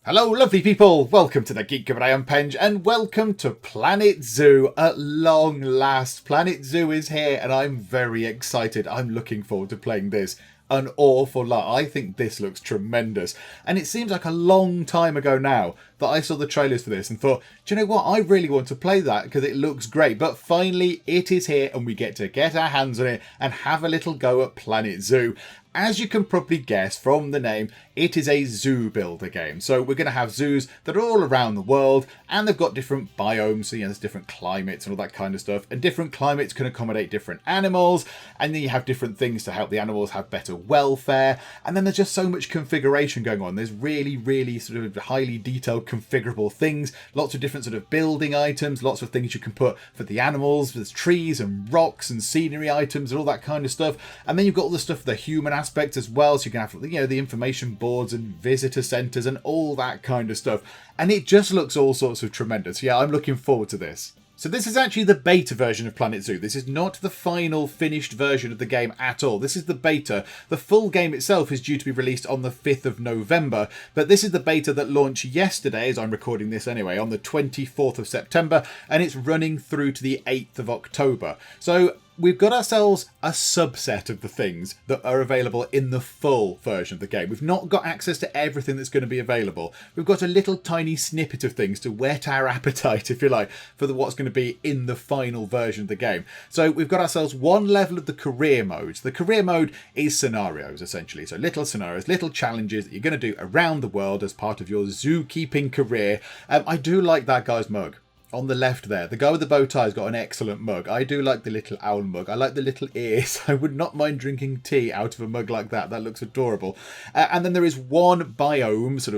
Hello lovely people, welcome to the Geek, I am Penge, and welcome to Planet Zoo. At long last, Planet Zoo is here and I'm very excited. I'm looking forward to playing this an awful lot. I think this looks tremendous, and it seems like a long time ago now that I saw the trailers for this and thought, do you know what, I really want to play that because it looks great. But finally it is here and we get to get our hands on it and have a little go at Planet Zoo. As you can probably guess from the name, it is a zoo builder game. So we're going to have zoos that are all around the world, and they've got different biomes. So, there's different climates and all that kind of stuff. And different climates can accommodate different animals. And then you have different things to help the animals have better welfare. And then there's just so much configuration going on. There's really sort of highly detailed configurable things. Lots of different sort of building items. Lots of things you can put for the animals. There's trees and rocks and scenery items and all that kind of stuff. And then you've got all the stuff for the human aspect as well, so you can have the information boards and visitor centres and all that kind of stuff, and it just looks all sorts of tremendous. Yeah, I'm looking forward to this. So this is actually the beta version of Planet Zoo. This is not the final finished version of the game at all. This is the beta. The full game itself is due to be released on the 5th of November, but this is the beta that launched yesterday, as I'm recording this anyway, on the 24th of September, and it's running through to the 8th of October. So we've got ourselves a subset of the things that are available in the full version of the game. We've not got access to everything that's going to be available. We've got a little tiny snippet of things to whet our appetite, if you like, for what's going to be in the final version of the game. So we've got ourselves one level of the career mode. The career mode is scenarios, essentially. So little scenarios, little challenges that you're going to do around the world as part of your zookeeping career. I do like that guy's mug. On the left there, the guy with the bow tie has got an excellent mug. I do like the little owl mug. I like the little ears. I would not mind drinking tea out of a mug like that. That looks adorable. And then there is one biome, sort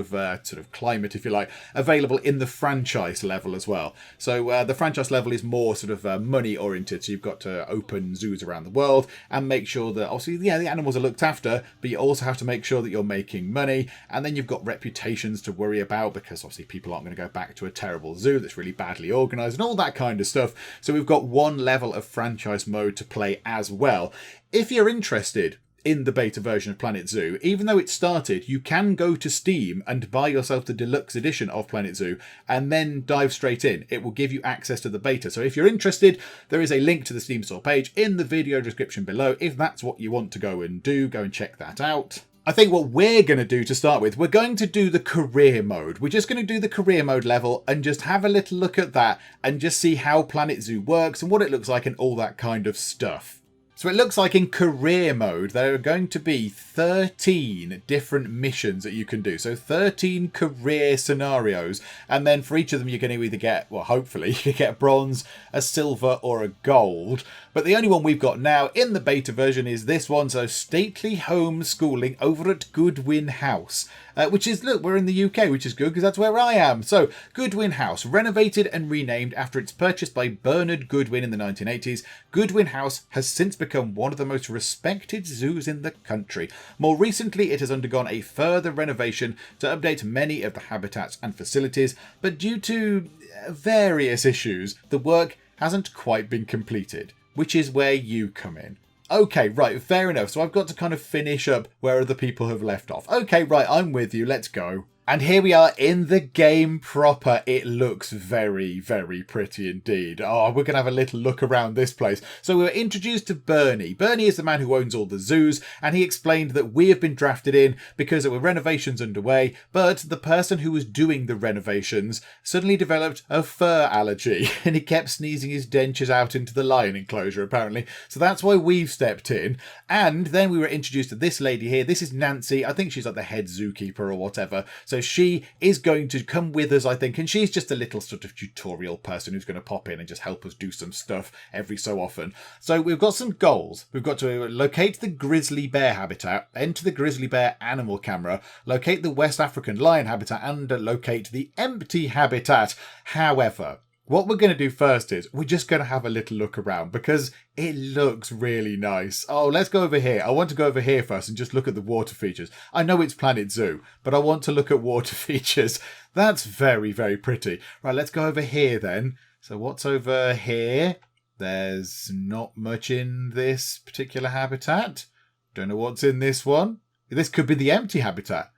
of climate, if you like, available in the franchise level as well. So the franchise level is more sort of money oriented. So you've got to open zoos around the world and make sure that obviously, the animals are looked after, but you also have to make sure that you're making money. And then you've got reputations to worry about, because obviously people aren't going to go back to a terrible zoo that's really badly organised and all that kind of stuff. So we've got one level of franchise mode to play as well. If you're interested in the beta version of Planet Zoo, even though it started, you can go to Steam and buy yourself the deluxe edition of Planet Zoo and then dive straight in. It will give you access to the beta. So if you're interested, there is a link to the Steam store page in the video description below. If that's what you want to go and do, go and check that out. I think what we're going to do to start with, we're going to do the career mode. We're just going to do the career mode level and just have a little look at that and just see how Planet Zoo works and what it looks like and all that kind of stuff. So it looks like in career mode, there are going to be 13 different missions that you can do. So 13 career scenarios. And then for each of them, you're going to either get, well, hopefully, you can get a bronze, a silver or a gold. But the only one we've got now in the beta version is this one. So stately homeschooling over at Goodwin House. Which is, look, we're in the UK, which is good because that's where I am. So Goodwin House, renovated and renamed after its purchase by Bernard Goodwin in the 1980s. Goodwin House has since become one of the most respected zoos in the country. More recently, it has undergone a further renovation to update many of the habitats and facilities, but due to various issues, the work hasn't quite been completed, which is where you come in. Okay, right, fair enough. So I've got to kind of finish up where other people have left off. Okay, right, I'm with you. Let's go. And here we are in the game proper. It looks very pretty indeed. Oh, we're going to have a little look around this place. So we were introduced to Bernie. Bernie is the man who owns all the zoos, and he explained that we have been drafted in because there were renovations underway, but the person who was doing the renovations suddenly developed a fur allergy, and he kept sneezing his dentures out into the lion enclosure, apparently. So that's why we've stepped in. And then we were introduced to this lady here. This is Nancy. I think she's like the head zookeeper or whatever. So she is going to come with us, I think, and she's just a little sort of tutorial person who's going to pop in and just help us do some stuff every so often. So we've got some goals. We've got to locate the Grizzly Bear habitat, enter the Grizzly Bear animal camera, locate the West African lion habitat, and locate the empty habitat. However, what we're going to do first is we're just going to have a little look around because it looks really nice. Oh, let's go over here. I want to go over here first and just look at the water features. I know it's Planet Zoo, but I want to look at water features. That's very pretty. Right, let's go over here then. So what's over here? There's not much in this particular habitat. Don't know what's in this one. This could be the empty habitat.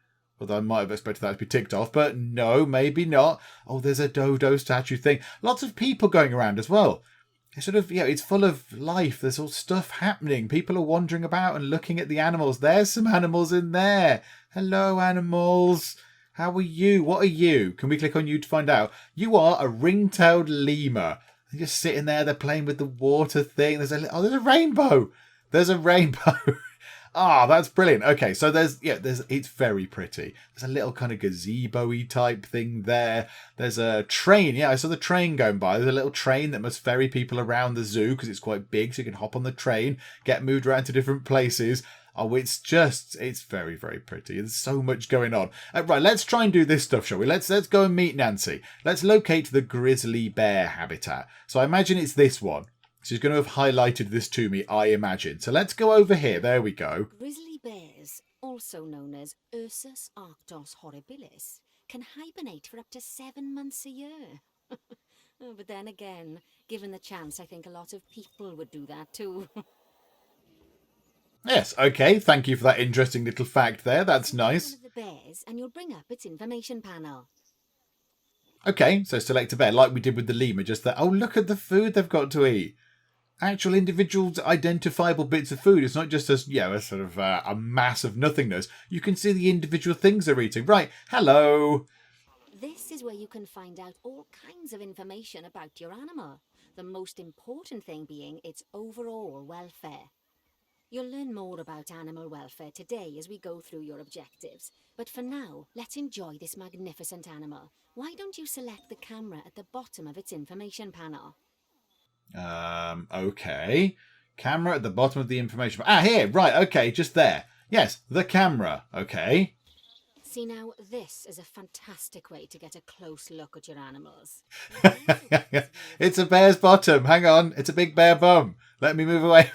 Although I might have expected that to be ticked off, but no, maybe not. Oh, there's a dodo statue thing. Lots of people going around as well. It's sort of, it's full of life. There's all stuff happening. People are wandering about and looking at the animals. There's some animals in there. Hello, animals. How are you? What are you? Can we click on you to find out? You are a ring-tailed lemur. They're just sitting there. They're playing with the water thing. There's a rainbow. There's a rainbow. Ah, that's brilliant. Okay, so it's very pretty. There's a little kind of gazebo-y type thing there. There's a train. Yeah, I saw the train going by. There's a little train that must ferry people around the zoo because it's quite big, so you can hop on the train, get moved around to different places. Oh, it's very, very pretty. There's so much going on. Right, let's try and do this stuff, shall we? Let's go and meet Nancy. Let's locate the grizzly bear habitat. So I imagine it's this one. She's going to have highlighted this to me, I imagine. So let's go over here. There we go. Grizzly bears, also known as Ursus arctos horribilis, can hibernate for up to 7 months a year. Oh, but then again, given the chance, I think a lot of people would do that too. Yes, okay. Thank you for that interesting little fact there. That's nice. One of the bears, and you'll bring up its information panel. Okay, so select a bear like we did with the lemur just there. Oh, look at the food they've got to eat. Actual individual identifiable bits of food. It's not just a sort of a mass of nothingness. You can see the individual things they're eating. Right, hello. This is where you can find out all kinds of information about your animal. The most important thing being its overall welfare. You'll learn more about animal welfare today as we go through your objectives. But for now, let's enjoy this magnificent animal. Why don't you select the camera at the bottom of its information panel? Okay. Camera at the bottom of the information. Ah, here. Right, okay, just there. Yes, the camera. Okay. See now, this is a fantastic way to get a close look at your animals. It's a bear's bottom. Hang on. It's a big bear bum. Let me move away.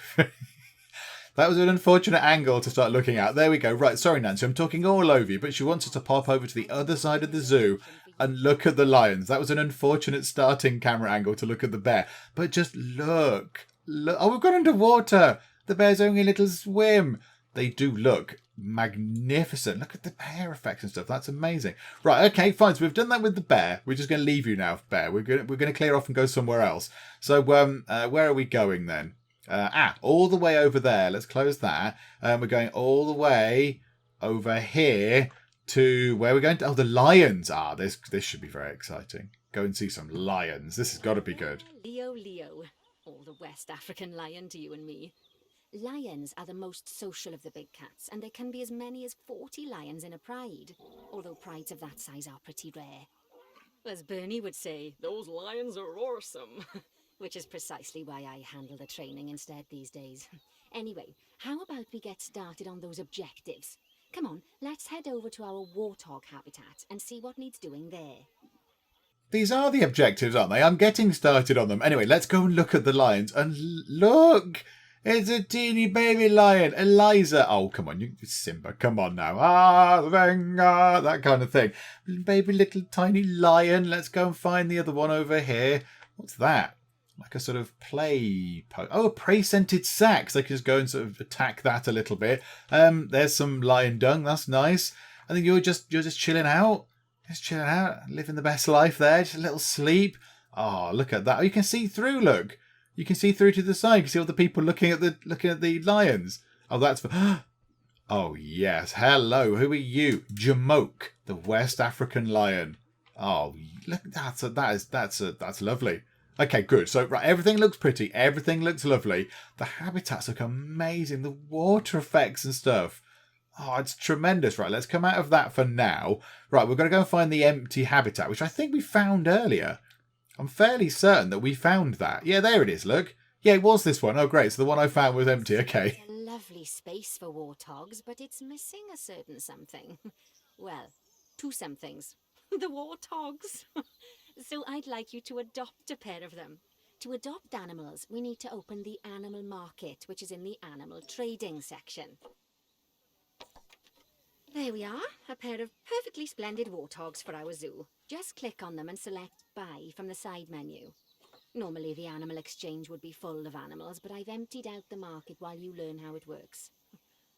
That was an unfortunate angle to start looking at. There we go. Right, sorry, Nancy. I'm talking all over you, but she wants us to pop over to the other side of the zoo and look at the lions. That was an unfortunate starting camera angle to look at the bear. But just look. Oh, we've gone underwater. The bear's only a little swim. They do look magnificent. Look at the hair effects and stuff. That's amazing. Right, okay, fine. So we've done that with the bear. We're just going to leave you now, bear. We're going to clear off and go somewhere else. So where are we going then? All the way over there. Let's close that. We're going all the way over here to where we're going to. Oh, the lions. This should be very exciting. Go and see some lions. This has got to be good. Leo. Or the West African lion to you and me. Lions are the most social of the big cats, and there can be as many as 40 lions in a pride, although prides of that size are pretty rare. As Bernie would say, those lions are awesome. Which is precisely why I handle the training instead these days. Anyway, how about we get started on those objectives? Come on, let's head over to our warthog habitat and see what needs doing there. These are the objectives, aren't they? I'm getting started on them. Anyway, let's go and look at the lions. And look! It's a teeny baby lion. Eliza. Oh, come on. Simba, come on now. Venga. That kind of thing. Baby little tiny lion. Let's go and find the other one over here. What's that? Like a sort of play... a prey-scented sack. So they can just go and sort of attack that a little bit. There's some lion dung. That's nice. I think you're just chilling out. Just chilling out. Living the best life there. Just a little sleep. Oh, look at that. Oh, you can see through, look. You can see through to the side. You can see all the people looking at the lions. Oh, that's... Oh, yes. Hello. Who are you? Jamoke, the West African lion. Oh, look. That's lovely. Okay, good. So, right, everything looks pretty. Everything looks lovely. The habitats look amazing. The water effects and stuff. Oh, it's tremendous. Right, let's come out of that for now. Right, we're going to go and find the empty habitat, which I think we found earlier. I'm fairly certain that we found that. Yeah, there it is, look. Yeah, it was this one. Oh, great. So the one I found was empty. Okay. It's a lovely space for warthogs, but it's missing a certain something. Well, two somethings. The warthogs. So I'd like you to adopt a pair of them. To adopt animals, we need to open the animal market, which is in the animal trading section. There we are, a pair of perfectly splendid warthogs for our zoo. Just click on them and select Buy from the side menu. Normally the animal exchange would be full of animals, but I've emptied out the market while you learn how it works.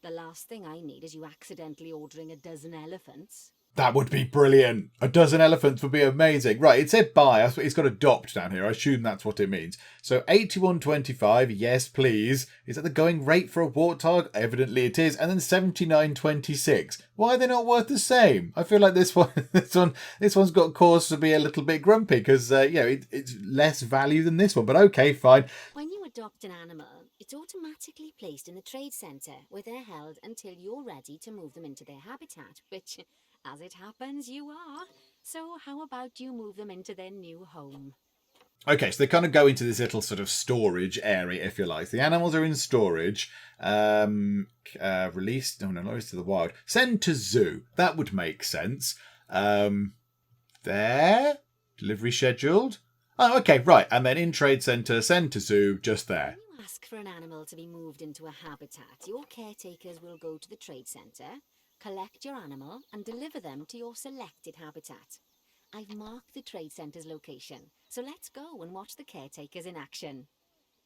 The last thing I need is you accidentally ordering a dozen elephants. That would be brilliant. A dozen elephants would be amazing. Right, it said buy. It's got adopt down here. I assume that's what it means. So 81.25, yes, please. Is that the going rate for a warthog? Evidently it is. And then 79.26. Why are they not worth the same? I feel like this one's got cause to be a little bit grumpy because it's less value than this one. But okay, fine. When you adopt an animal, it's automatically placed in the trade centre where they're held until you're ready to move them into their habitat, which, as it happens, you are. So how about you move them into their new home? Okay, so they kind of go into this little sort of storage area, if you like. The animals are in storage. Released? No, not released to the wild. Send to zoo. That would make sense. There. Delivery scheduled. Oh, okay, right. And then in trade centre, send to zoo, just there. When you ask for an animal to be moved into a habitat, your caretakers will go to the trade centre, collect your animal and deliver them to your selected habitat. I've marked the trade centre's location, so let's go and watch the caretakers in action.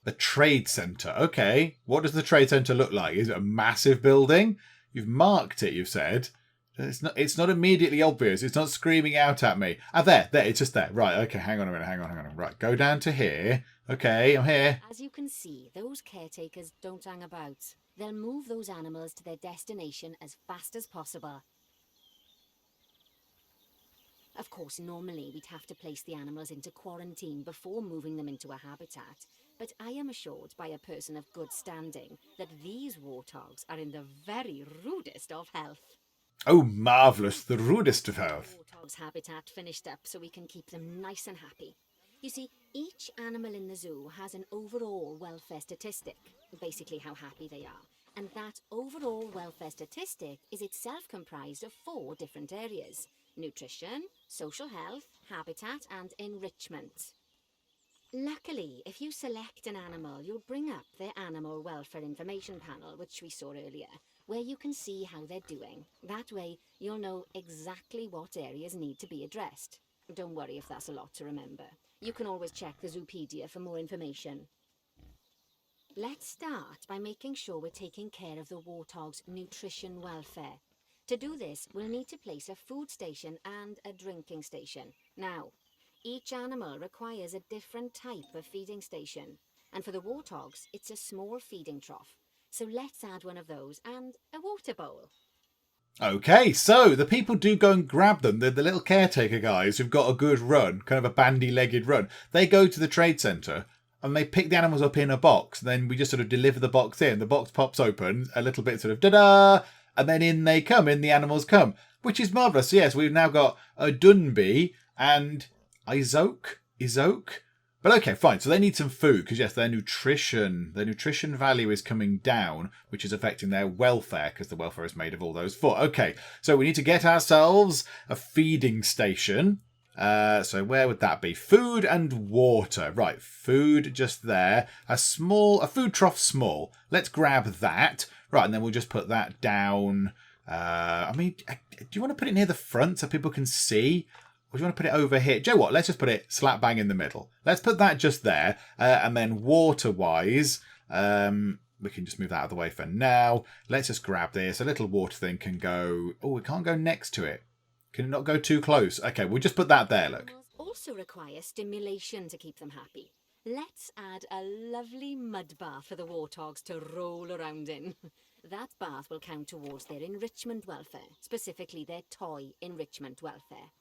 The trade centre. Okay. What does the trade centre look like? Is it a massive building? You've marked it, you've said. It's not immediately obvious. It's not screaming out at me. Ah, there, it's just there. Right, okay, hang on a minute, hang on. Right, go down to here. Okay, I'm here. As you can see, those caretakers don't hang about. They'll move those animals to their destination as fast as possible. Of course, normally we'd have to place the animals into quarantine before moving them into a habitat, but I am assured by a person of good standing that these warthogs are in the very rudest of health. Oh, marvellous, the rudest of health. Warthog's habitat finished up so we can keep them nice and happy. You see, each animal in the zoo has an overall welfare statistic, basically how happy they are. And that overall welfare statistic is itself comprised of 4 different areas: nutrition, social health, habitat, and enrichment. Luckily, if you select an animal, you'll bring up their animal welfare information panel, which we saw earlier, where you can see how they're doing. That way, you'll know exactly what areas need to be addressed. Don't worry if that's a lot to remember. You can always check the Zoopedia for more information. Let's start by making sure we're taking care of the warthog's nutrition welfare. To do this, we'll need to place a food station and a drinking station. Now, each animal requires a different type of feeding station. And for the warthogs, it's a small feeding trough. So let's add one of those and a water bowl. Okay, so the people do go and grab them. The little caretaker guys who've got a good run, kind of a bandy-legged run. They go to the trade centre and they pick the animals up in a box. Then we just sort of deliver the box in. The box pops open, a little bit sort of da-da, and then in they come, in the animals come, which is marvellous. So yes, we've now got a Dunby and Izoke. But okay, fine. So they need some food because yes, their nutrition value is coming down, which is affecting their welfare because the welfare is made of all those 4. Okay, so we need to get ourselves a feeding station. So where would that be? Food and water. Right, food just there. A food trough small. Let's grab that. Right, and then we'll just put that down. Do you want to put it near the front so people can see? Or do you want to put it over here? Do you know what? Let's just put it slap bang in the middle. Let's put that just there. And then water-wise, we can just move that out of the way for now. Let's just grab this. A little water thing can go... Oh, it can't go next to it. Can it not go too close? Okay, we'll just put that there, look. Also require stimulation to keep them happy. Let's add a lovely mud bath for the warthogs to roll around in. That bath will count towards their enrichment welfare, specifically their toy enrichment welfare.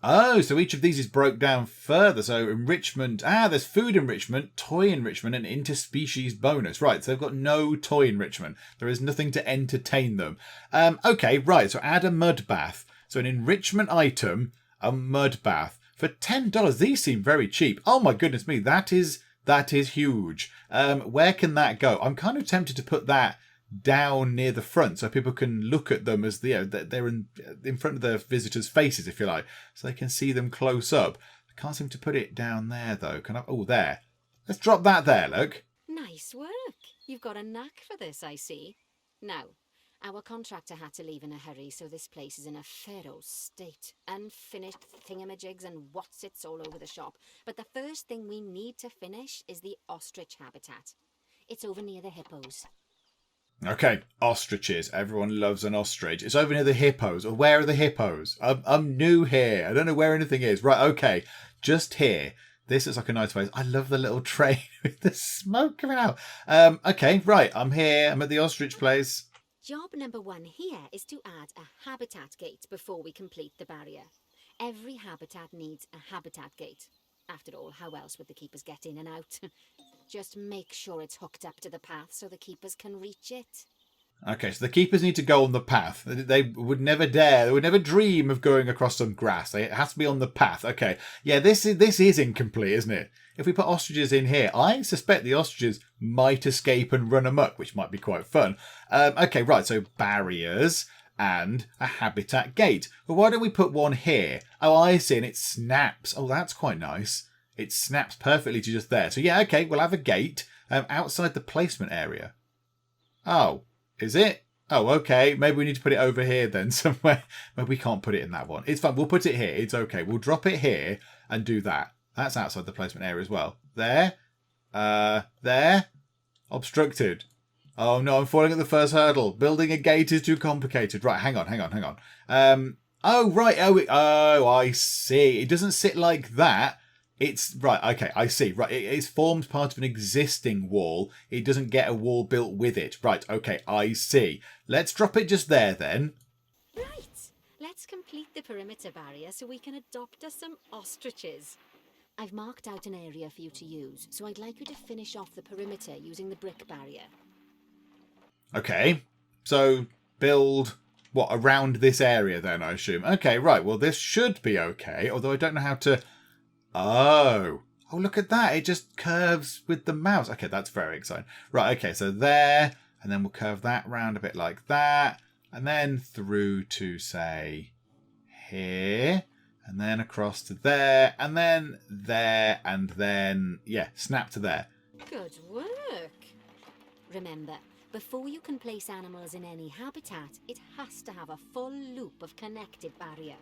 Oh, so each of these is broke down further. So enrichment, there's food enrichment, toy enrichment, and interspecies bonus. Right, so they've got no toy enrichment. There is nothing to entertain them. Okay, right, so add a mud bath. So an enrichment item, a mud bath. For $10, these seem very cheap. Oh my goodness me, that is huge. Where can that go? I'm kind of tempted to put that down near the front so people can look at them as they're in front of the visitors' faces, if you like, so they can see them close up. I can't seem to put it down there though. Can I? Oh, there. Let's drop that there, look. Nice work. You've got a knack for this, I see. Now, our contractor had to leave in a hurry, so this place is in a pharaoh state. Unfinished thingamajigs and whatsits all over the shop. But the first thing we need to finish is the ostrich habitat. It's over near the hippos. Okay, ostriches. Everyone loves an ostrich. It's over near the hippos. Or where are the hippos? I'm new here. I don't know where anything is. Right, okay. Just here. This is like a nice place. I love the little train with the smoke coming out. Okay, right. I'm here. I'm at the ostrich place. Job number 1 here is to add a habitat gate before we complete the barrier. Every habitat needs a habitat gate. After all, how else would the keepers get in and out? Just make sure it's hooked up to the path so the keepers can reach it. Okay, so the keepers need to go on the path. They would never dare. They would never dream of going across some grass. It has to be on the path. Okay, yeah, this is incomplete, isn't it? If we put ostriches in here, I suspect the ostriches might escape and run amok, which might be quite fun. Okay, right, so barriers and a habitat gate. Well, why don't we put one here? Oh, I see, and it snaps. Oh, that's quite nice. It snaps perfectly to just there. So yeah, okay, we'll have a gate outside the placement area. Oh, is it? Oh, okay. Maybe we need to put it over here then somewhere. Maybe we can't put it in that one. It's fine. We'll put it here. It's okay. We'll drop it here and do that. That's outside the placement area as well. There. There. Obstructed. Oh no, I'm falling at the first hurdle. Building a gate is too complicated. Right, hang on. Oh, right. Oh, I see. It doesn't sit like that. It's right. Okay, I see. Right, it forms part of an existing wall. It doesn't get a wall built with it. Right. Okay, I see. Let's drop it just there then. Right, let's complete the perimeter barrier so we can adopt us some ostriches. I've marked out an area for you to use, so I'd like you to finish off the perimeter using the brick barrier. Okay, so build what around this area then, I assume. Okay, right. Well, this should be okay. Although I don't know how to. Oh, look at that. It just curves with the mouse. Okay, that's very exciting. Right, okay, so there, and then we'll curve that round a bit like that, and then through to, say, here, and then across to there, and then there, and then, yeah, snap to there. Good work. Remember, before you can place animals in any habitat, it has to have a full loop of connected barrier.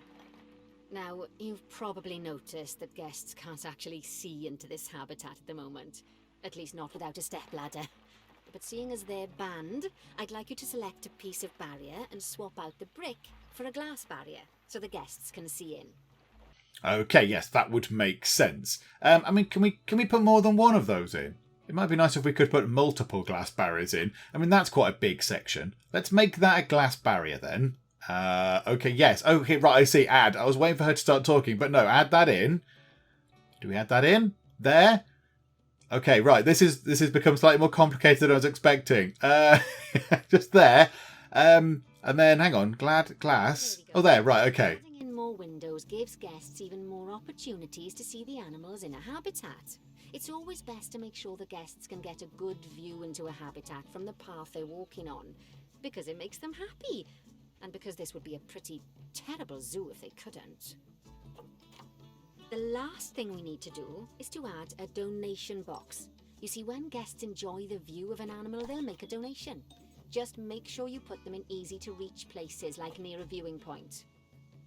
Now, you've probably noticed that guests can't actually see into this habitat at the moment. At least not without a stepladder. But seeing as they're banned, I'd like you to select a piece of barrier and swap out the brick for a glass barrier, so the guests can see in. Okay, yes, that would make sense. I mean, can we put more than one of those in? It might be nice if we could put multiple glass barriers in. I mean, that's quite a big section. Let's make that a glass barrier then. Okay, yes. Okay, right, I see. Add. I was waiting for her to start talking, but no, add that in. Do we add that in? There? Okay, right. This has become slightly more complicated than I was expecting. Just there. And then, hang on. Glass. Oh, there. Right, okay. Adding in more windows gives guests even more opportunities to see the animals in a habitat. It's always best to make sure the guests can get a good view into a habitat from the path they're walking on, because it makes them happy. And because this would be a pretty terrible zoo if they couldn't. The last thing we need to do is to add a donation box. You see, when guests enjoy the view of an animal, they'll make a donation. Just make sure you put them in easy-to-reach places, like near a viewing point.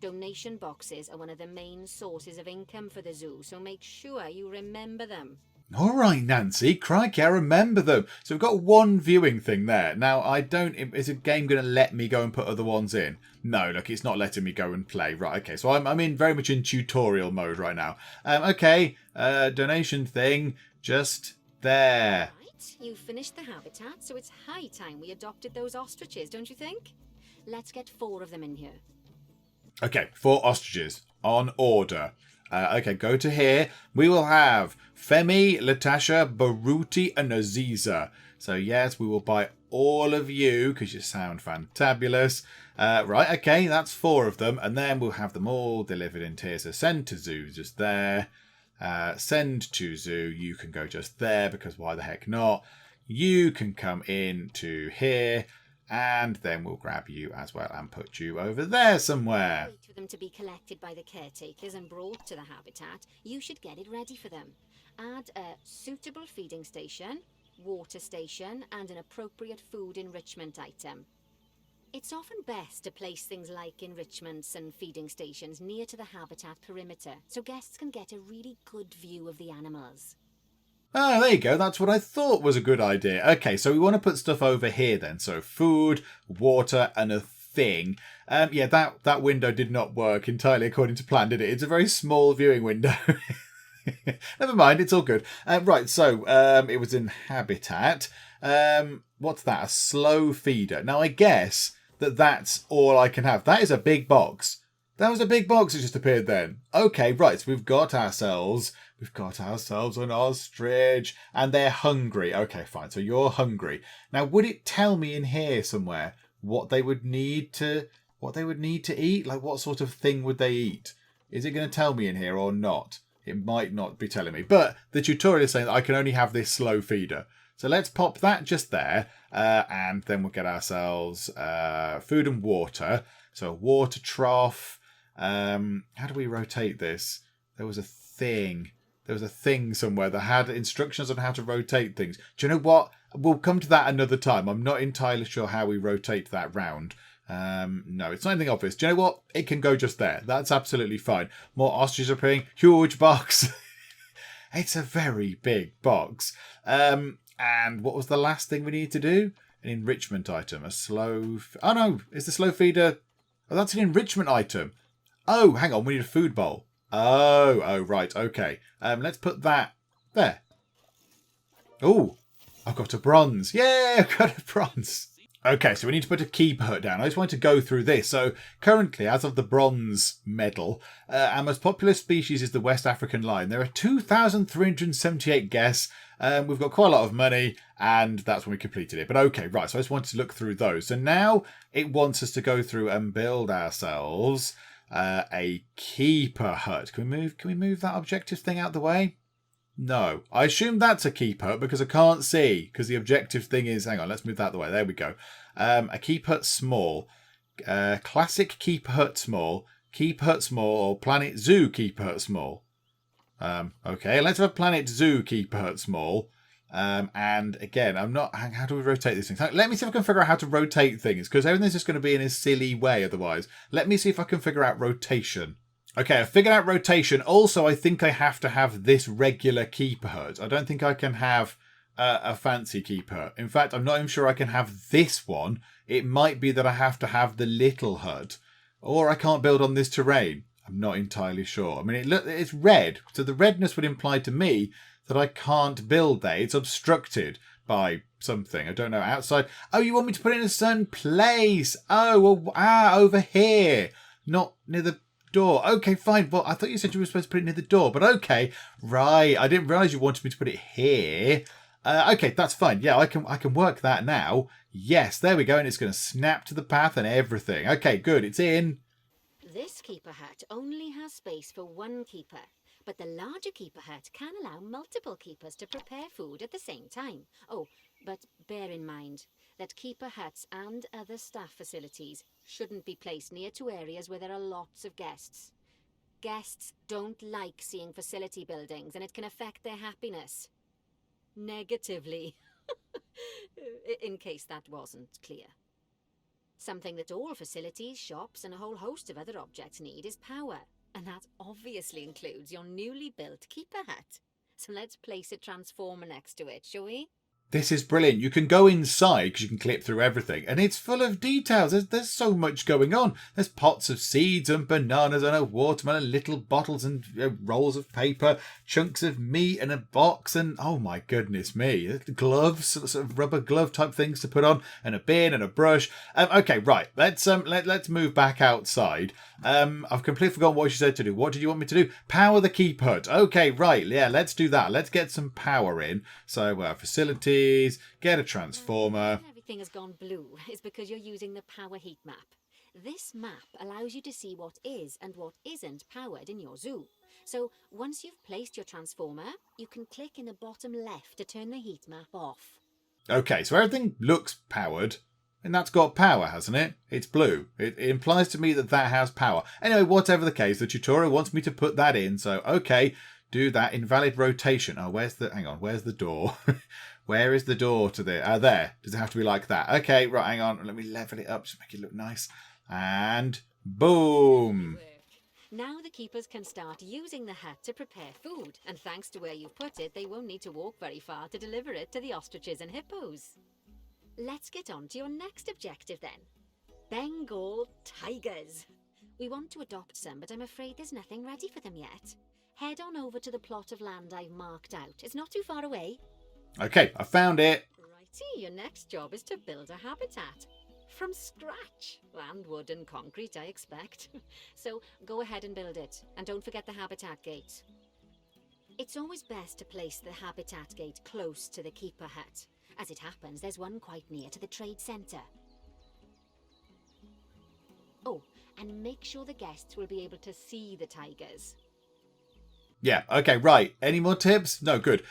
Donation boxes are one of the main sources of income for the zoo, so make sure you remember them. All right, Nancy. Crikey, I remember them. So we've got one viewing thing there. Now, is a game going to let me go and put other ones in? No, look, it's not letting me go and play. Right, okay. So I'm in very much in tutorial mode right now. Okay, donation thing, just there. Right, you've finished the habitat, so it's high time we adopted those ostriches, don't you think? Let's get 4 of them in here. Okay, 4 ostriches on order. Okay, go to here. We will have Femi, Latasha, Baruti, and Aziza. So yes, we will buy all of you because you sound fantabulous. Right, okay, that's 4 of them. And then we'll have them all delivered in tiers. So send to zoo, just there. Send to zoo, you can go just there because why the heck not? You can come in to here. And then we'll grab you as well and put you over there somewhere. Wait for them to be collected by the caretakers and brought to the habitat. You should get it ready for them. Add a suitable feeding station, water station, and an appropriate food enrichment item. It's often best to place things like enrichments and feeding stations near to the habitat perimeter, so guests can get a really good view of the animals. Ah, there you go. That's what I thought was a good idea. Okay, so we want to put stuff over here then. So food, water, and a thing. Yeah, that window did not work entirely according to plan, did it? It's a very small viewing window. Never mind, it's all good. Right, so it was in habitat. What's that? A slow feeder. Now, I guess that's all I can have. That is a big box. That was a big box that just appeared then. Okay, right, so we've got ourselves an ostrich, and they're hungry. Okay, fine, so you're hungry. Now, would it tell me in here somewhere what they would need to eat? Like, what sort of thing would they eat? Is it going to tell me in here or not? It might not be telling me, but the tutorial is saying that I can only have this slow feeder. So let's pop that just there, and then we'll get ourselves food and water. So a water trough. How do we rotate this? There was a thing somewhere that had instructions on how to rotate things. Do you know what? We'll come to that another time. I'm not entirely sure how we rotate that round. No, it's not anything obvious. Do you know what? It can go just there. That's absolutely fine. More ostriches appearing. Huge box. It's a very big box. And what was the last thing we need to do? An enrichment item. Oh no, is the slow feeder... Oh, that's an enrichment item. Oh, hang on, we need a food bowl. Oh, right, okay. Let's put that there. Oh, I've got a bronze. Yay, I've got a bronze. Okay, so we need to put a keeper hut down. I just want to go through this. So currently, as of the bronze medal, our most popular species is the West African lion. There are 2,378 guests. We've got quite a lot of money, and that's when we completed it. But okay, right, so I just wanted to look through those. So now it wants us to go through and build ourselves a keeper hut. Can we move that objective thing out the way? No. I assume that's a keep hut because I can't see. Because the objective thing is... Hang on, let's move that out the way. There we go. A keep hut small. Classic keep hut small. Keep hut small or Planet Zoo keep hut small. Okay, let's have a Planet Zoo keep hut small. And again, I'm not... How do we rotate these things? Let me see if I can figure out how to rotate things. Because everything's just going to be in a silly way otherwise. Let me see if I can figure out rotation. Okay, I figured out rotation. Also, I think I have to have this regular keeper hut. I don't think I can have a fancy keeper hut. In fact, I'm not even sure I can have this one. It might be that I have to have the little hut. Or I can't build on this terrain. I'm not entirely sure. I mean, it's red. So the redness would imply to me that I can't build there. It's obstructed by something. I don't know. Outside. Oh, you want me to put it in a certain place. Oh, well, over here. Not near the door. Okay, fine. Well, I thought you said you were supposed to put it near the door, but okay. Right. I didn't realise you wanted me to put it here. Okay, that's fine. Yeah, I can work that now. Yes, there we go. And it's going to snap to the path and everything. Okay, good. It's in. This keeper hut only has space for one keeper, but the larger keeper hut can allow multiple keepers to prepare food at the same time. Oh, but bear in mind that keeper huts and other staff facilities shouldn't be placed near to areas where there are lots of guests. Guests don't like seeing facility buildings, and it can affect their happiness negatively. In case that wasn't clear. Something that all facilities, shops, and a whole host of other objects need is power. And that obviously includes your newly built keeper hut. So let's place a transformer next to it, shall we? This is brilliant. You can go inside because you can clip through everything. And it's full of details. There's so much going on. There's pots of seeds and bananas and a watermelon, little bottles and rolls of paper, chunks of meat and a box. And oh my goodness me. Gloves, sort of rubber glove type things to put on. And a bin and a brush. Okay, right. Let's move back outside. I've completely forgotten what she said to do. What did you want me to do? Power the keep hut. Okay, right. Yeah, let's do that. Let's get some power in. So facilities. Get a transformer. Everything has gone blue is because you're using the power heat map. This map allows you to see what is and what isn't powered in your zoo. So once you've placed your transformer, you can click in the bottom left to turn the heat map off. Okay, so everything looks powered. And that's got power, hasn't it? It's blue. It implies to me that has power. Anyway, whatever the case, the tutorial wants me to put that in. So, okay, do that. Invalid rotation. Oh, hang on, where's the door? Where is the door to the... there. Does it have to be like that? Okay, right, hang on. Let me level it up to make it look nice. And boom. Now the keepers can start using the hut to prepare food, and thanks to where you've put it, they won't need to walk very far to deliver it to the ostriches and hippos. Let's get on to your next objective then. Bengal tigers. We want to adopt some, but I'm afraid there's nothing ready for them yet. Head on over to the plot of land I've marked out. It's not too far away. Okay, I found it. Righty, your next job is to build a habitat. From scratch. And wood and concrete, I expect. So go ahead and build it. And don't forget the habitat gate. It's always best to place the habitat gate close to the keeper hut. As it happens, there's one quite near to the trade centre. Oh, and make sure the guests will be able to see the tigers. Yeah, okay, right. Any more tips? No, good.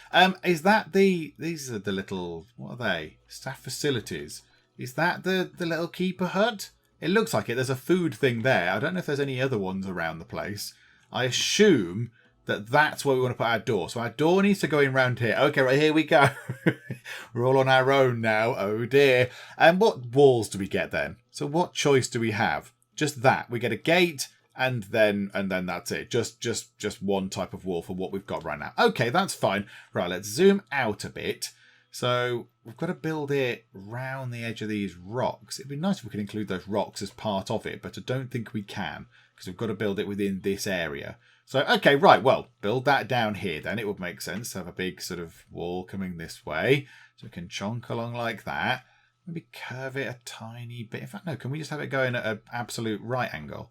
Is that these are the little, what are they? Staff facilities. Is that the little keeper hut? It looks like it. There's a food thing there. I don't know if there's any other ones around the place. I assume that's where we want to put our door. So our door needs to go in round here. Okay, right, here we go. We're all on our own now. Oh dear. And what walls do we get then? So what choice do we have? Just that. We get a gate and then that's it. Just one type of wall for what we've got right now. Okay, that's fine. Right, let's zoom out a bit. So we've got to build it round the edge of these rocks. It'd be nice if we could include those rocks as part of it, but I don't think we can because we've got to build it within this area. So, okay, right, well, build that down here then. It would make sense to have a big sort of wall coming this way. So we can chonk along like that. Maybe curve it a tiny bit. In fact, no, can we just have it going at an absolute right angle?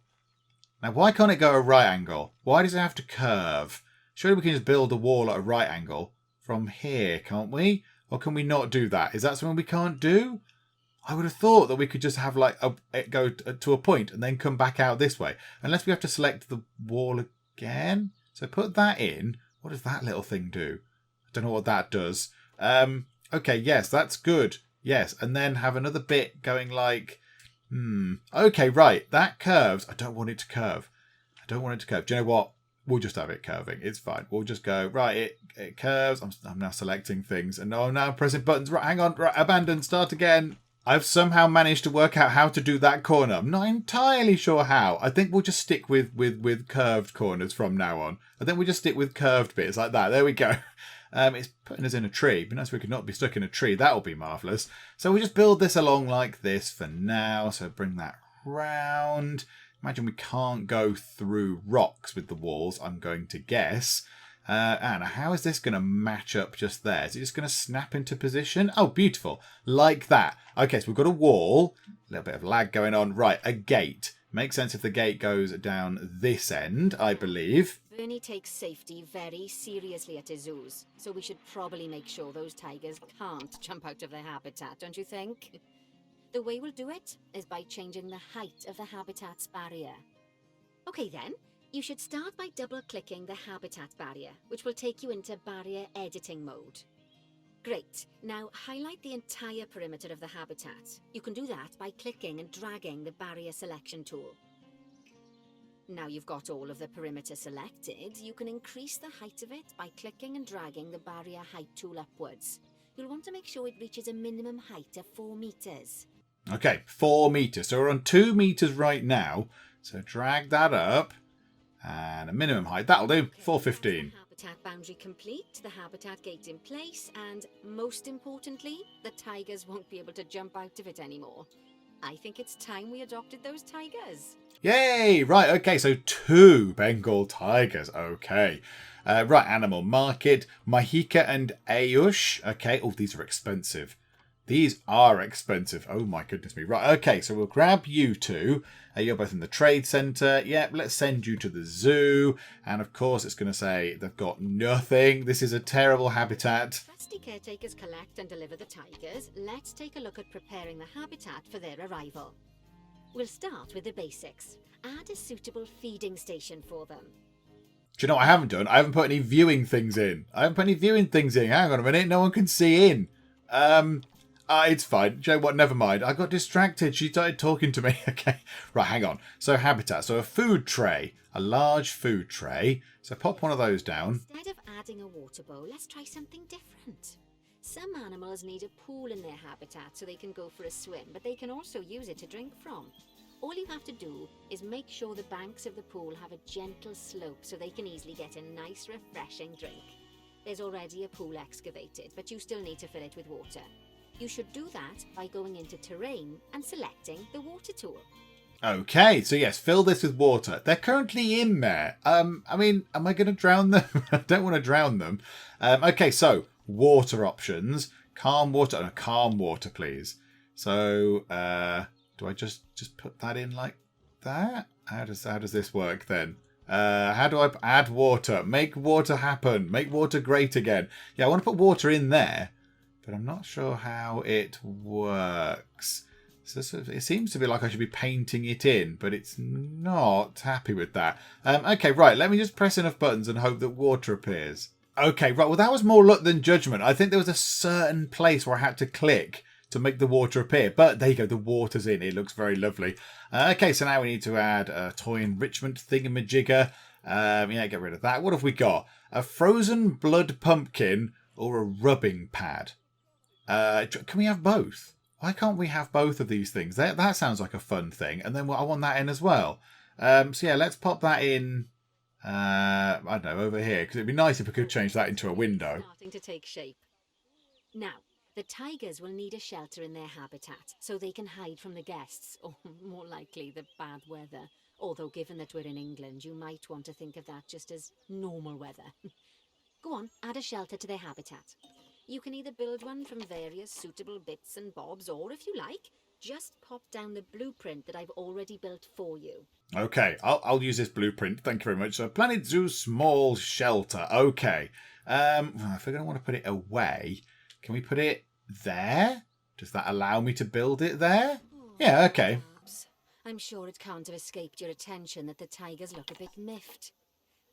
Now, why can't it go at a right angle? Why does it have to curve? Surely we can just build a wall at a right angle from here, can't we? Or can we not do that? Is that something we can't do? I would have thought that we could just have like it go to a point and then come back out this way. Unless we have to select the wall again. So put that in. What does that little thing do? I don't know what that does. Okay, yes, that's good. Yes, and then have another bit going like... Okay, right. That curves. I don't want it to curve. Do you know what? We'll just have it curving. It's fine. We'll just go, right, it curves. I'm now selecting things. And I'm now pressing buttons. Right, hang on. Right, abandon. Start again. I've somehow managed to work out how to do that corner. I'm not entirely sure how. I think we'll just stick with curved corners from now on. I think we'll just stick with curved bits like that. There we go. It's putting us in a tree. It'd be nice if we could not be stuck in a tree. That would be marvellous. So we'll just build this along like this for now. So bring that round. Imagine we can't go through rocks with the walls, I'm going to guess. Anna, how is this going to match up just there? Is it just going to snap into position? Oh, beautiful. Like that. Okay, so we've got a wall. A little bit of lag going on. Right, a gate. Makes sense if the gate goes down this end, I believe. Bernie takes safety very seriously at his zoos, so we should probably make sure those tigers can't jump out of their habitat, don't you think? The way we'll do it is by changing the height of the habitat's barrier. Okay then, you should start by double-clicking the habitat barrier, which will take you into barrier editing mode. Great, now highlight the entire perimeter of the habitat. You can do that by clicking and dragging the barrier selection tool. Now you've got all of the perimeter selected, you can increase the height of it by clicking and dragging the barrier height tool upwards. You'll want to make sure it reaches a minimum height of 4 meters. Okay, 4 meters. So we're on 2 meters right now. So drag that up. And a minimum height. That'll do. 415. Habitat boundary complete, the habitat gate in place, and most importantly, the tigers won't be able to jump out of it anymore. I think it's time we adopted those tigers. Yay! Right, okay, so 2 Bengal tigers. Okay. Right, animal market. Mahika and Ayush. Okay. Oh, these are expensive. These are expensive. Oh my goodness me. Right, okay, so we'll grab you two. You're both in the trade centre. Yep, let's send you to the zoo. And of course, it's going to say they've got nothing. This is a terrible habitat. Trusty caretakers collect and deliver the tigers. Let's take a look at preparing the habitat for their arrival. We'll start with the basics. Add a suitable feeding station for them. Do you know what I haven't done? I haven't put any viewing things in. Hang on a minute. No one can see in. It's fine. Do you know what? Never mind. I got distracted. She started talking to me. Okay. Right, hang on. So habitat. So a food tray. A large food tray. So pop one of those down. Instead of adding a water bowl, let's try something different. Some animals need a pool in their habitat so they can go for a swim, but they can also use it to drink from. All you have to do is make sure the banks of the pool have a gentle slope so they can easily get a nice, refreshing drink. There's already a pool excavated, but you still need to fill it with water. You should do that by going into terrain and selecting the water tool. Okay, so yes, fill this with water. They're currently in there. I mean, am I going to drown them? I don't want to drown them. Okay, so water options. Calm water. No, calm water, please. So, do I just put that in like that? How does this work then? How do I add water? Make water happen. Make water great again. Yeah, I want to put water in there, but I'm not sure how it works. So it seems to be like I should be painting it in, but it's not happy with that. Okay, right. Let me just press enough buttons and hope that water appears. Okay, right. Well, that was more luck than judgment. I think there was a certain place where I had to click to make the water appear. But there you go. The water's in. It looks very lovely. Okay, so now we need to add a toy enrichment thingamajigger. Yeah, get rid of that. What have we got? A frozen blood pumpkin or a rubbing pad? Can we have both? Why can't we have both of these things? That sounds like a fun thing. And then I want that in as well. So yeah, let's pop that in. I don't know, over here. Because it'd be nice if we could change that into a window. Starting to take shape. Now, the tigers will need a shelter in their habitat so they can hide from the guests, or more likely the bad weather. Although given that we're in England, you might want to think of that just as normal weather. Go on, add a shelter to their habitat. You can either build one from various suitable bits and bobs, or if you like, just pop down the blueprint that I've already built for you. Okay, I'll use this blueprint. Thank you very much. So, Planet Zoo small shelter. Okay. If we're going to want to put it away, can we put it there? Does that allow me to build it there? Yeah, okay. Perhaps. I'm sure it can't have escaped your attention that the tigers look a bit miffed.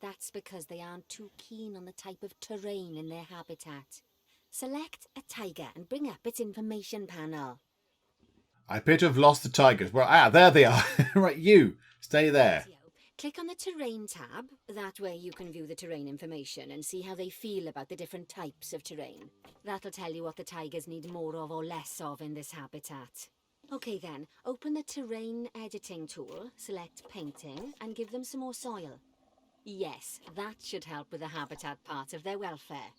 That's because they aren't too keen on the type of terrain in their habitat. Select a tiger and bring up its information panel. I appear to have lost the tigers. Well, there they are. Right, you. Stay there. Click on the terrain tab. That way you can view the terrain information and see how they feel about the different types of terrain. That'll tell you what the tigers need more of or less of in this habitat. Okay then, open the terrain editing tool, select painting, and give them some more soil. Yes, that should help with the habitat part of their welfare.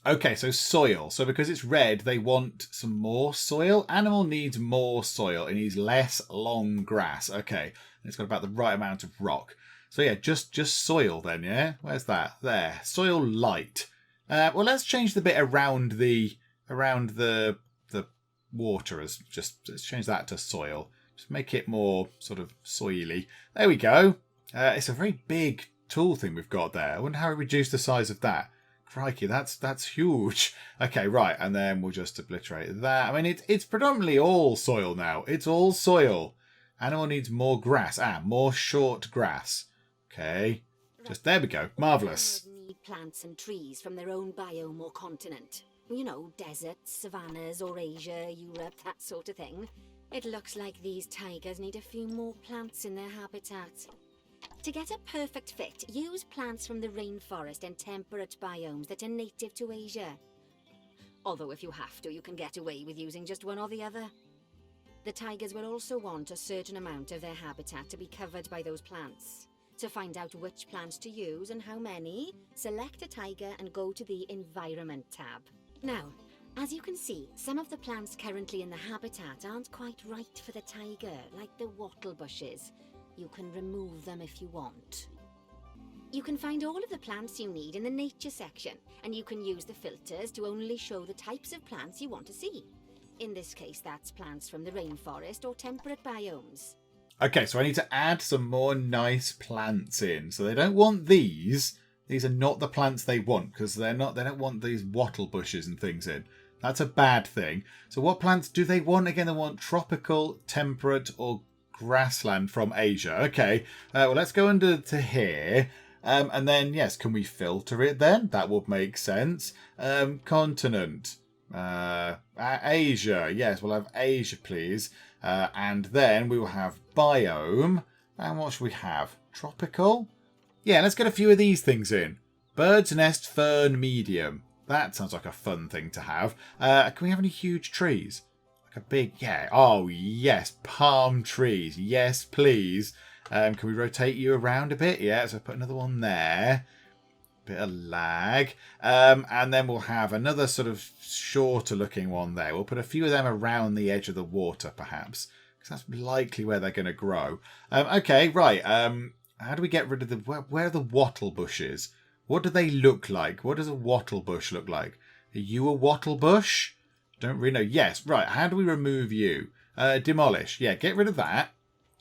Okay, so soil. So because it's red, they want some more soil. Animal needs more soil. It needs less long grass. Okay, it's got about the right amount of rock. So yeah, just soil then, yeah? Where's that? There. Soil light. Well, let's change the bit around the water as let's change that to soil. Just make it more sort of soily. There we go. It's a very big tool thing we've got there. I wonder how we reduce the size of that. Crikey, that's huge. Okay, right, and then we'll just obliterate that. I mean, it's predominantly all soil now. It's all soil. Animal needs more grass. More short grass. Okay, just there we go. Marvellous. Animals need plants and trees from their own biome or continent. You know, deserts, savannas, or Asia, Europe, that sort of thing. It looks like these tigers need a few more plants in their habitat. To get a perfect fit, use plants from the rainforest and temperate biomes that are native to Asia. Although if you have to, you can get away with using just one or the other. The tigers will also want a certain amount of their habitat to be covered by those plants. To find out which plants to use and how many, select a tiger and go to the Environment tab. Now, as you can see, some of the plants currently in the habitat aren't quite right for the tiger, like the wattle bushes. You can remove them if you want. You can find all of the plants you need in the nature section, and you can use the filters to only show the types of plants you want to see. In this case, that's plants from the rainforest or temperate biomes. Okay, so I need to add some more nice plants in. So they don't want these. These are not the plants they want, because they don't want these wattle bushes and things in. That's a bad thing. So what plants do they want? Again, they want tropical, temperate, or grassland from Asia. Okay, well, let's go under to here. And then, yes, can we filter it then? That would make sense. Continent. Asia. Yes, we'll have Asia, please. And then we will have biome. And what should we have? Tropical? Yeah, let's get a few of these things in. Bird's nest fern medium. That sounds like a fun thing to have. Can we have any huge trees? Like a big, yeah. Oh, yes. Palm trees. Yes, please. Can we rotate you around a bit? Yeah, so put another one there. Bit of lag. And then we'll have another sort of shorter looking one there. We'll put a few of them around the edge of the water, perhaps. Because that's likely where they're going to grow. Okay, right. How do we get rid of the... Where are the wattle bushes? What do they look like? What does a wattle bush look like? Are you a wattle bush? Don't really know. Yes, right. How do we remove you? Demolish. Yeah, get rid of that.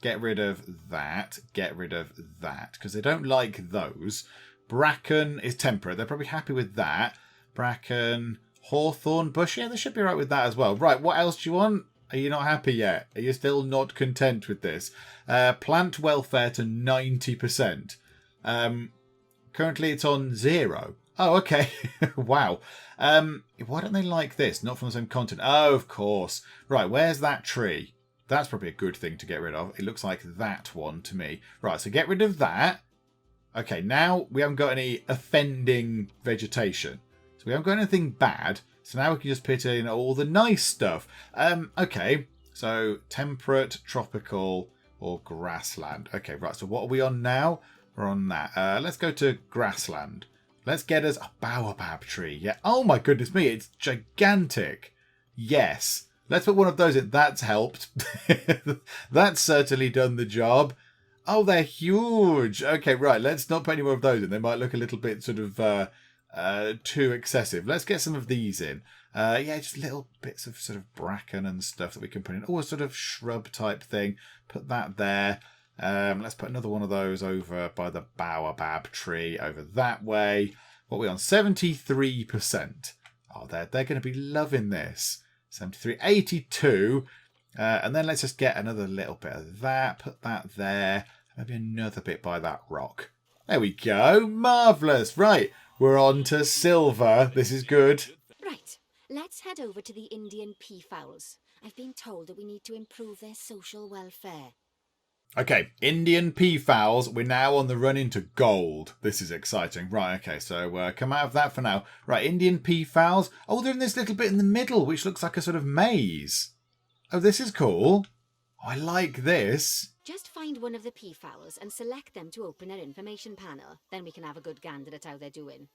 Get rid of that. Get rid of that. Because they don't like those. Bracken is temperate. They're probably happy with that. Bracken, hawthorn bush. Yeah, they should be right with that as well. Right, what else do you want? Are you not happy yet? Are you still not content with this? Plant welfare to 90%. Currently it's on 0. Oh, okay. Wow. Why don't they like this? Not from the same continent. Oh, of course. Right, where's that tree? That's probably a good thing to get rid of. It looks like that one to me. Right, so get rid of that. Okay, now we haven't got any offending vegetation. So we haven't got anything bad. So now we can just put in all the nice stuff. Okay, so temperate, tropical, or grassland. Okay, right, so what are we on now? We're on that. Let's go to grassland. Let's get us a baobab tree. Yeah. Oh my goodness me, it's gigantic. Yes. Let's put one of those in. That's helped. That's certainly done the job. Oh, they're huge. Okay, right. Let's not put any more of those in. They might look a little bit sort of too excessive. Let's get some of these in. Yeah, just little bits of sort of bracken and stuff that we can put in. Oh, a sort of shrub type thing. Put that there. Let's put another one of those over by the baobab tree over that way. What are we on? 73%. Oh, they're going to be loving this. 73, 82. And then let's just get another little bit of that. Put that there. Maybe another bit by that rock. There we go. Marvellous. Right. We're on to silver. This is good. Right. Let's head over to the Indian peafowls. I've been told that we need to improve their social welfare. Okay, Indian peafowls. We're now on the run into gold. This is exciting. Right, okay, so come out of that for now. Right, Indian peafowls. Oh, they're in this little bit in the middle, which looks like a sort of maze. Oh, this is cool. I like this. Just find one of the peafowls and select them to open their information panel. Then we can have a good gander at how they're doing.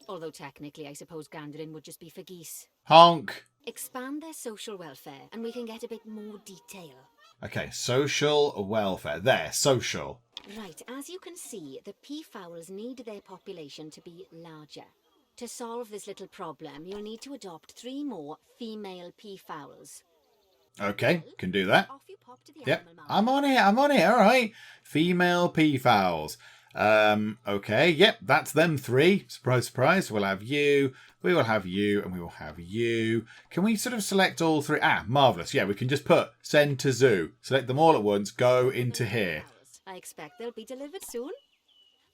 Although technically, I suppose gandering would just be for geese. Honk. Expand their social welfare and we can get a bit more detail. Okay, social welfare. There, social. Right, as you can see, the peafowls need their population to be larger. To solve this little problem, you'll need to adopt 3 more female peafowls. Okay, can do that. Off you pop to the Yep, animal I'm on it, all right. Female peafowls. Okay, yep, that's them 3. Surprise, surprise. We'll have you, we will have you, and we will have you. Can we sort of select all 3? Ah, marvellous. Yeah, we can just put send to zoo. Select them all at once, go into here. I expect they'll be delivered soon.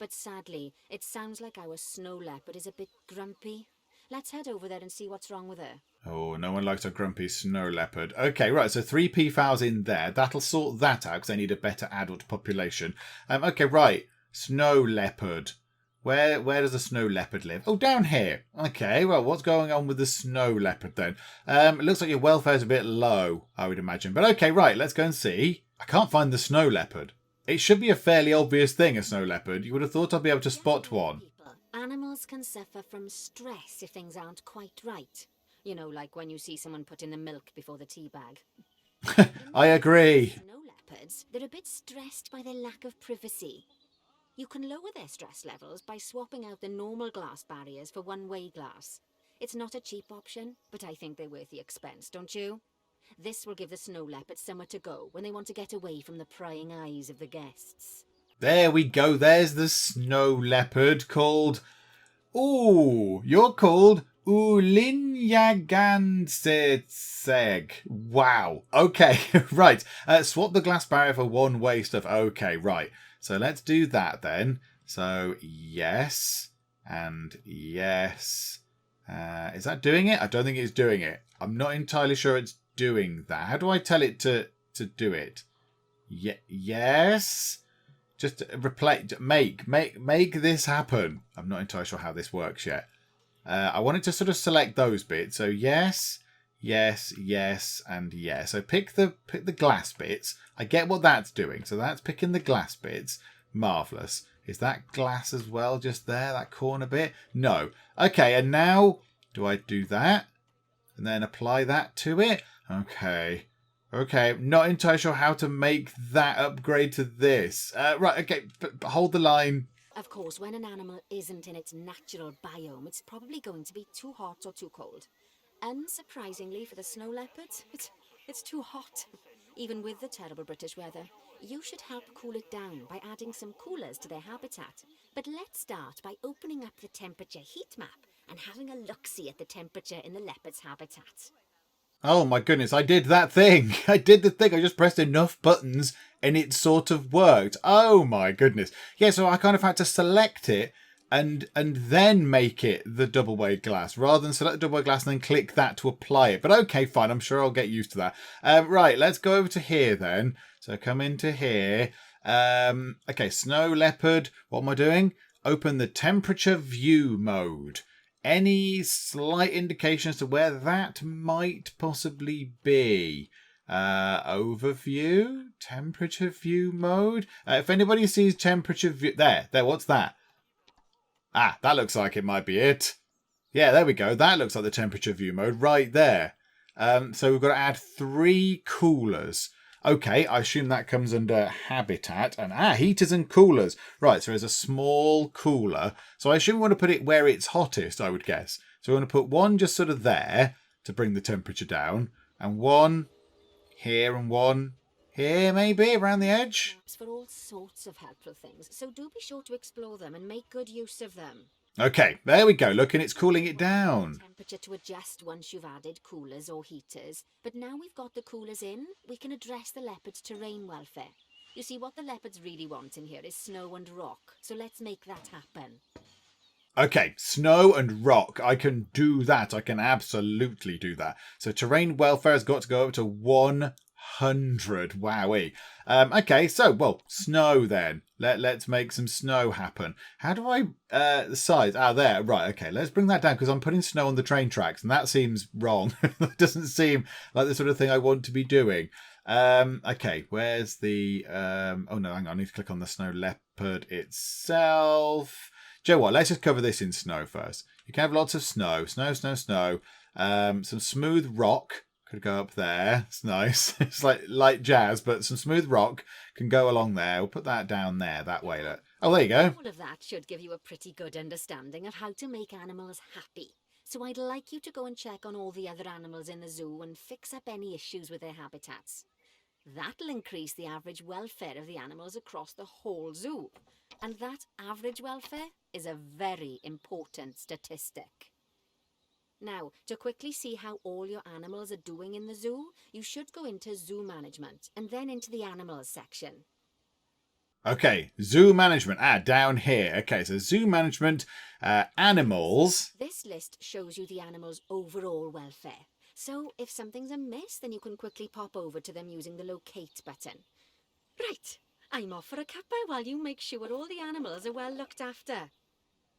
But sadly, it sounds like our snow leopard is a bit grumpy. Let's head over there and see what's wrong with her. Oh, no one likes a grumpy snow leopard. Okay, right, so 3 peafowls in there. That'll sort that out because they need a better adult population. Okay, right. Snow leopard. Where does a snow leopard live? Oh, down here. Okay, well, what's going on with the snow leopard then? It looks like your welfare's a bit low, I would imagine. But okay, right, let's go and see. I can't find the snow leopard. It should be a fairly obvious thing, a snow leopard. You would have thought I'd be able to spot one. Animals can suffer from stress if things aren't quite right. You know, like when you see someone put in the milk before the tea bag. I agree. Snow leopards, they're a bit stressed by their lack of privacy. You can lower their stress levels by swapping out the normal glass barriers for one-way glass. It's not a cheap option, but I think they're worth the expense, don't you? This will give the snow leopards somewhere to go when they want to get away from the prying eyes of the guests. There we go. There's the snow leopard called... Ooh, you're called Ulinyagansetseg. Wow. Okay, right. Swap the glass barrier for one-way stuff. Okay, right. So let's do that then. So, yes. And yes. Is that doing it? I don't think it's doing it. I'm not entirely sure it's doing that. How do I tell it to do it? Yes. Just replace, make this happen. I'm not entirely sure how this works yet. I wanted to sort of select those bits. So yes, Yes, yes, and yes. So pick the glass bits. I get what that's doing. So that's picking the glass bits. Marvellous. Is that glass as well just there, that corner bit? No. Okay, and now do I do that? And then apply that to it? Okay. Okay, not entirely sure how to make that upgrade to this. Right, okay, but hold the line. Of course, when an animal isn't in its natural biome, it's probably going to be too hot or too cold. Unsurprisingly for the snow leopards, it's too hot. Even with the terrible British weather, you should help cool it down by adding some coolers to their habitat. But let's start by opening up the temperature heat map and having a look-see at the temperature in the leopard's habitat. Oh my goodness, I did that thing. I did the thing. I just pressed enough buttons and it sort of worked. Oh my goodness. Yeah, so I kind of had to select it and then make it the double wide glass rather than select the double wide glass and then click that to apply it. But okay, fine. I'm sure I'll get used to that. Right, let's go over to here then. So come into here. Okay, snow leopard. What am I doing? Open the temperature view mode. Any slight indication as to where that might possibly be? Overview, temperature view mode. If anybody sees temperature view, there, what's that? Ah, that looks like it might be it. Yeah, there we go. That looks like the temperature view mode right there. So we've got to add 3 coolers. Okay, I assume that comes under habitat. And heaters and coolers. Right, so there's a small cooler. So I assume we want to put it where it's hottest, I would guess. So we want to put one just sort of there to bring the temperature down. And one here and one here, maybe, around the edge. For all sorts of helpful things, so do be sure to explore them and make good use of them. Okay, there we go. Look, and it's cooling it down. Temperature to adjust once you've added coolers or heaters. But now we've got the coolers in, we can address the leopard's terrain welfare. You see, what the leopards really want in here is snow and rock. So let's make that happen. Okay, snow and rock. I can do that. I can absolutely do that. So terrain welfare has got to go up to 100. Wowee. Okay, so, well, snow then. Let's make some snow happen. How do I, the size? There. Right, okay. Let's bring that down because I'm putting snow on the train tracks and that seems wrong. That doesn't seem like the sort of thing I want to be doing. Okay, where's the, oh no, hang on. I need to click on the snow leopard itself. Do you know what? Let's just cover this in snow first. You can have lots of snow. Snow. Some smooth rock could go up there. It's nice. It's like jazz, but some smooth rock can go along there. We'll put that down there, that way. Look. Oh, there you go. All of that should give you a pretty good understanding of how to make animals happy. So I'd like you to go and check on all the other animals in the zoo and fix up any issues with their habitats. That'll increase the average welfare of the animals across the whole zoo. And that average welfare is a very important statistic. Now, to quickly see how all your animals are doing in the zoo, you should go into zoo management and then into the animals section. Okay, zoo management. Down here. Okay, so zoo management, animals. This list shows you the animals' overall welfare. So if something's amiss, then you can quickly pop over to them using the locate button. Right, I'm off for a cuppa while you make sure all the animals are well looked after.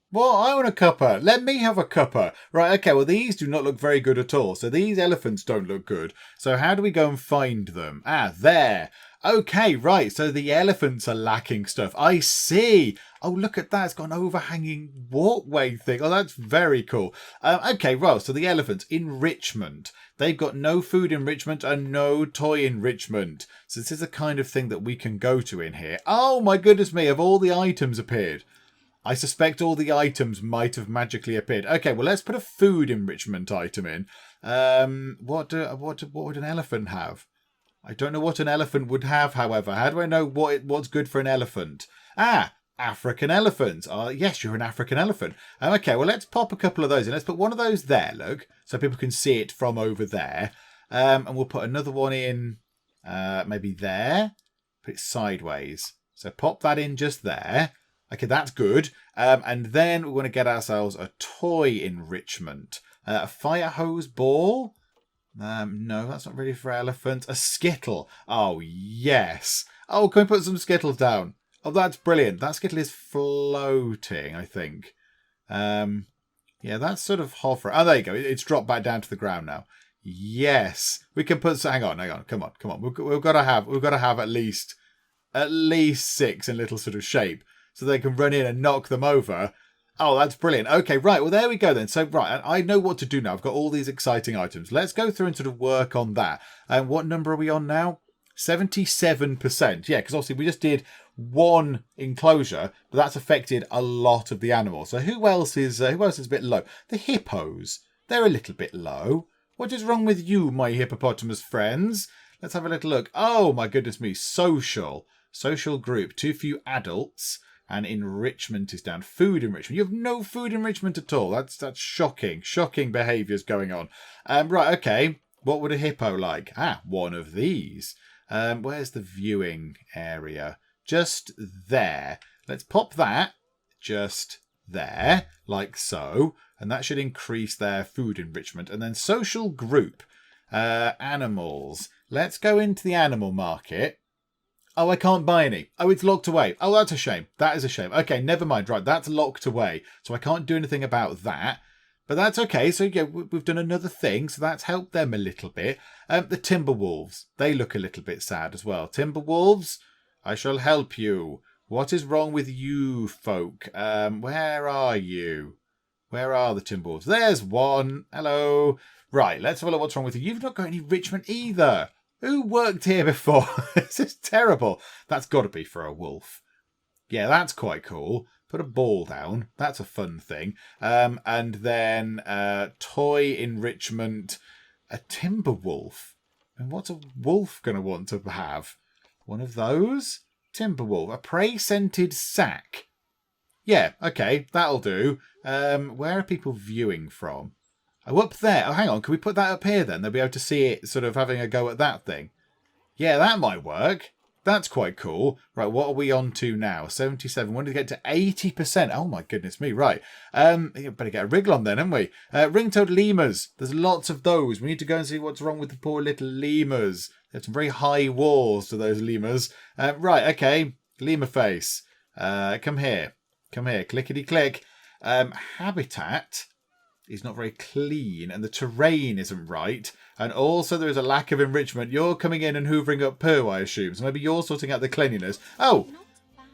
Well, I want a cuppa. Let me have a cuppa. Right, okay, well, these do not look very good at all. So these elephants don't look good. So how do we go and find them? There. Okay, right, so the elephants are lacking stuff. I see. Oh, look at that. It's got an overhanging walkway thing. Oh, that's very cool. Okay, well, so the elephants, enrichment. They've got no food enrichment and no toy enrichment. So this is the kind of thing that we can go to in here. Oh, my goodness me, have all the items appeared? I suspect all the items might have magically appeared. Okay, well, let's put a food enrichment item in. What would an elephant have? I don't know what an elephant would have, however. How do I know what's good for an elephant? African elephant. Yes, you're an African elephant. Okay, well, let's pop a couple of those in. Let's put one of those there, look, so people can see it from over there. And we'll put another one in maybe there. Put it sideways. So pop that in just there. Okay, that's good. And then we want to get ourselves a toy enrichment. A fire hose ball. No, that's not really for elephants. A skittle. Oh, yes. Oh, can we put some skittles down? Oh, that's brilliant. That skittle is floating, I think. Yeah, that's sort of hovering. Oh, there you go. It's dropped back down to the ground now. Yes. We can put... Hang on. Come on. We've got to have at least 6 in little sort of shape so they can run in and knock them over. Oh, that's brilliant. Okay, right. Well, there we go then. So, right, I know what to do now. I've got all these exciting items. Let's go through and sort of work on that. And what number are we on now? 77%. Yeah, because obviously we just did one enclosure, but that's affected a lot of the animals. So who else is a bit low? The hippos. They're a little bit low. What is wrong with you, my hippopotamus friends? Let's have a little look. Oh, my goodness me. Social group. Too few adults. And enrichment is down. Food enrichment. You have no food enrichment at all. That's shocking. Shocking behaviours going on. Right, okay. What would a hippo like? One of these. Where's the viewing area? Just there. Let's pop that just there, like so. And that should increase their food enrichment. And then social group. Animals. Let's go into the animal market. Oh, I can't buy any. Oh, it's locked away. Oh, that's a shame. That is a shame. Okay, never mind. Right, that's locked away. So I can't do anything about that. But that's okay. So, yeah, we've done another thing. So that's helped them a little bit. The timber wolves. They look a little bit sad as well. Timber wolves, I shall help you. What is wrong with you folk? Where are you? Where are the timber wolves? There's one. Hello. Right, let's have a look what's wrong with you. You've not got any enrichment either. Who worked here before? This is terrible. That's got to be for a wolf. Yeah, that's quite cool. Put a ball down. That's a fun thing. And then toy enrichment. A timber wolf. And what's a wolf going to want to have? One of those? Timber wolf. A prey-scented sack. Yeah, okay, that'll do. Where are people viewing from? Oh, up there. Oh, hang on. Can we put that up here then? They'll be able to see it sort of having a go at that thing. Yeah, that might work. That's quite cool. Right, what are we on to now? 77. When did we get to 80%? Oh, my goodness me. Right. Better get a wriggle on then, haven't we? Ring-toed lemurs. There's lots of those. We need to go and see what's wrong with the poor little lemurs. There's some very high walls to those lemurs. Right, okay. Lemur face. Come here. Clickety-click. Habitat is not very clean and the terrain isn't right. And also there is a lack of enrichment. You're coming in and hoovering up poo, I assume. So maybe you're sorting out the cleanliness. Oh,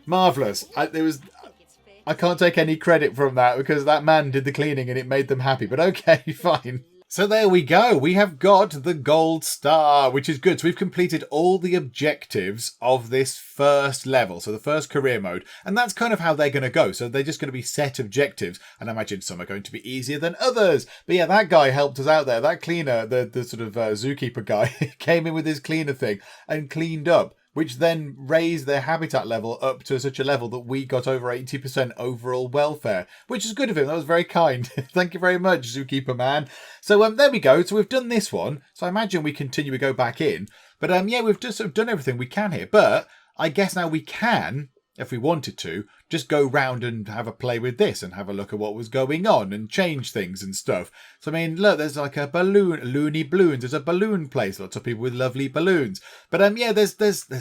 marvellous. I can't take any credit from that because that man did the cleaning and it made them happy. But okay, fine. So there we go. We have got the gold star, which is good. So we've completed all the objectives of this first level. So the first career mode. And that's kind of how they're going to go. So they're just going to be set objectives. And I imagine some are going to be easier than others. But yeah, that guy helped us out there. That cleaner, the sort of zookeeper guy, came in with his cleaner thing and cleaned up, which then raised their habitat level up to such a level that we got over 80% overall welfare, which is good of him. That was very kind. Thank you very much, zookeeper man. So there we go. So we've done this one. So I imagine we continue to go back in. But yeah, we've just sort of done everything we can here. But I guess now we can, if we wanted to, just go round and have a play with this and have a look at what was going on and change things and stuff. So, I mean, look, there's like a balloon, loony balloons. There's a balloon place. Lots of people with lovely balloons. But yeah, there's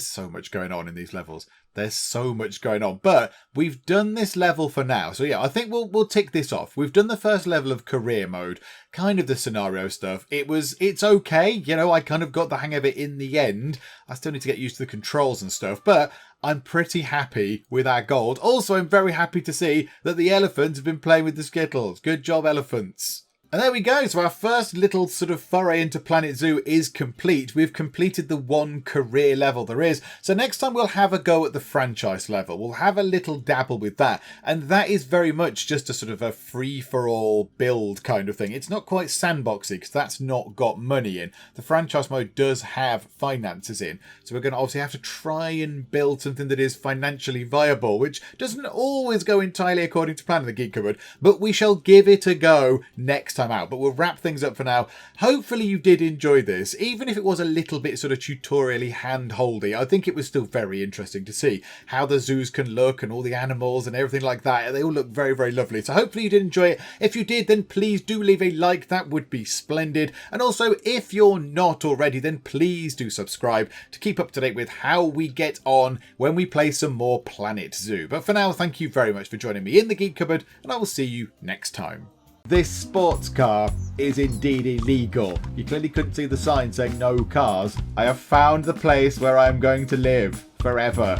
so much going on in these levels. There's so much going on. But we've done this level for now. So, yeah, I think we'll tick this off. We've done the first level of career mode, kind of the scenario stuff. It's okay. You know, I kind of got the hang of it in the end. I still need to get used to the controls and stuff. But I'm pretty happy with our gold. Also, I'm very happy to see that the elephants have been playing with the Skittles. Good job, elephants. And there we go. So our first little sort of foray into Planet Zoo is complete. We've completed the one career level there is. So next time we'll have a go at the franchise level. We'll have a little dabble with that. And that is very much just a sort of a free-for-all build kind of thing. It's not quite sandboxy because that's not got money in. The franchise mode does have finances in. So we're going to obviously have to try and build something that is financially viable, which doesn't always go entirely according to plan in the Geek Cupboard. But we shall give it a go next time out. But we'll wrap things up for now. Hopefully you did enjoy this, even if it was a little bit sort of tutorially hand-holdy. I think it was still very interesting to see how the zoos can look and all the animals and everything like that. They all look very, very lovely. So hopefully you did enjoy it. If you did, then please do leave a like. That would be splendid. And also, if you're not already, then please do subscribe to keep up to date with how we get on when we play some more Planet Zoo. But for now, thank you very much for joining me in the Geek Cupboard, and I will see you next time. This sports car is indeed illegal. You clearly couldn't see the sign saying no cars. I have found the place where I'm going to live forever.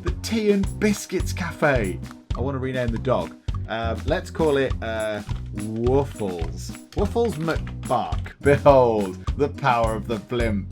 The Tea and Biscuits Cafe. I want to rename the dog. Let's call it Woofles. Woofles McBuck. Behold, the power of the blimp.